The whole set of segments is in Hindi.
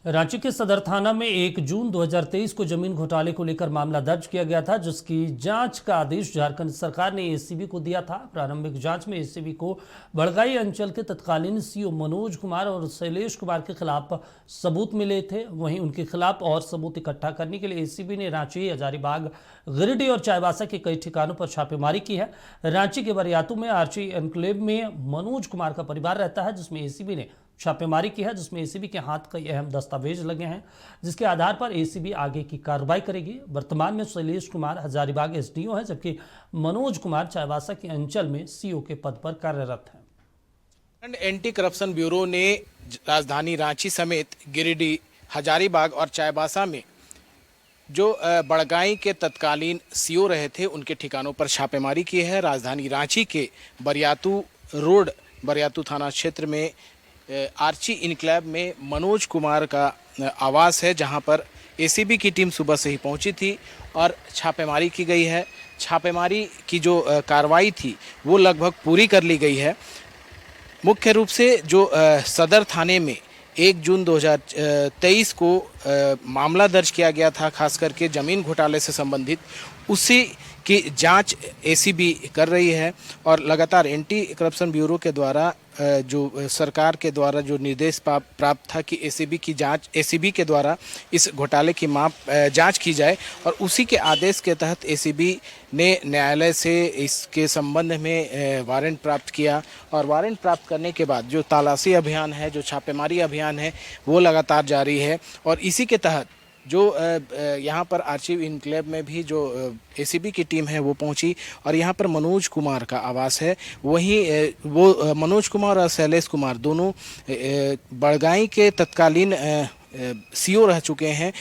रांची के सदर थाना में 1 जून 2023 को जमीन घोटाले को लेकर मामला दर्ज किया गया था, जिसकी जांच का आदेश झारखंड सरकार ने एसीबी को दिया था। प्रारंभिक जांच में एसीबी को बड़गाई अंचल के तत्कालीन सीओ मनोज कुमार और शैलेश कुमार के खिलाफ सबूत मिले थे। वहीं उनके खिलाफ और सबूत इकट्ठा करने के लिए एसीबी ने रांची, हजारीबाग, गिरिडीह और चाईबासा के कई ठिकानों पर छापेमारी की है। रांची के बरियातू में आर्ची एन्क्लेव में मनोज कुमार का परिवार रहता है, जिसमें एसीबी ने छापेमारी की है, जिसमें एसीबी के हाथ कई अहम दस्तावेज लगे हैं, जिसके आधार पर एसीबी आगे की कार्रवाई करेगी। वर्तमान में शैलेश कुमार हजारीबाग एसडीओ है, जबकि मनोज कुमार चाईबासा के अंचल में सीओ के पद पर कार्यरत हैं। एंटी करप्शन ब्यूरो ने राजधानी रांची समेत गिरिडीह, हजारीबाग और चाईबासा में जो बड़गाई के तत्कालीन सीओ रहे थे उनके ठिकानों पर छापेमारी की है। राजधानी रांची के बरियातू रोड, बरियातू थाना क्षेत्र में आर्ची इनक्लेव में मनोज कुमार का आवास है, जहां पर एसीबी की टीम सुबह से ही पहुंची थी और छापेमारी की गई है। छापेमारी की जो कार्रवाई थी वो लगभग पूरी कर ली गई है। मुख्य रूप से जो सदर थाने में 1 जून 2023 को मामला दर्ज किया गया था, खास करके ज़मीन घोटाले से संबंधित, उसी की जांच एसीबी कर रही है। और लगातार एंटी करप्शन ब्यूरो के द्वारा जो सरकार के द्वारा जो निर्देश प्राप्त था कि एसीबी के द्वारा इस घोटाले की जांच की जाए, और उसी के आदेश के तहत एसीबी ने न्यायालय से इसके संबंध में वारंट प्राप्त किया। और वारंट प्राप्त करने के बाद जो तलाशी अभियान है, जो छापेमारी अभियान है, वो लगातार जारी है। और इसी के तहत जो यहाँ पर आर्ची इनक्लेव में भी जो एसीबी की टीम है वो पहुंची और यहाँ पर मनोज कुमार का आवास है। वहीं वो मनोज कुमार और शैलेश कुमार दोनों बड़गाई के तत्कालीन सीओ रह चुके हैं।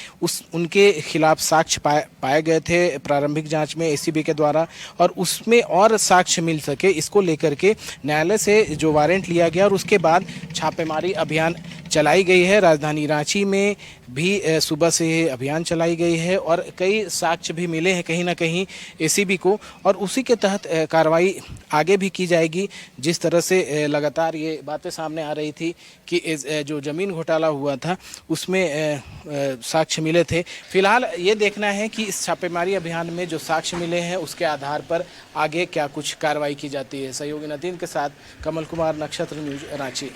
उनके खिलाफ साक्ष्य पाए गए थे प्रारंभिक जांच में एसीबी के द्वारा, और उसमें और साक्ष्य मिल सके इसको लेकर के न्यायालय से जो वारंट लिया गया और उसके बाद छापेमारी अभियान चलाई गई है। राजधानी रांची में भी सुबह से अभियान चलाई गई है और कई साक्ष्य भी मिले हैं कहीं ना कहीं एसीबी को, और उसी के तहत कार्रवाई आगे भी की जाएगी। जिस तरह से लगातार ये बातें सामने आ रही थी कि जो ज़मीन घोटाला हुआ था उसमें साक्ष्य मिले थे। फिलहाल ये देखना है कि इस छापेमारी अभियान में जो साक्ष्य मिले हैं उसके आधार पर आगे क्या कुछ कार्रवाई की जाती है। सहयोगी नदीन के साथ कमल कुमार, नक्षत्र न्यूज, रांची।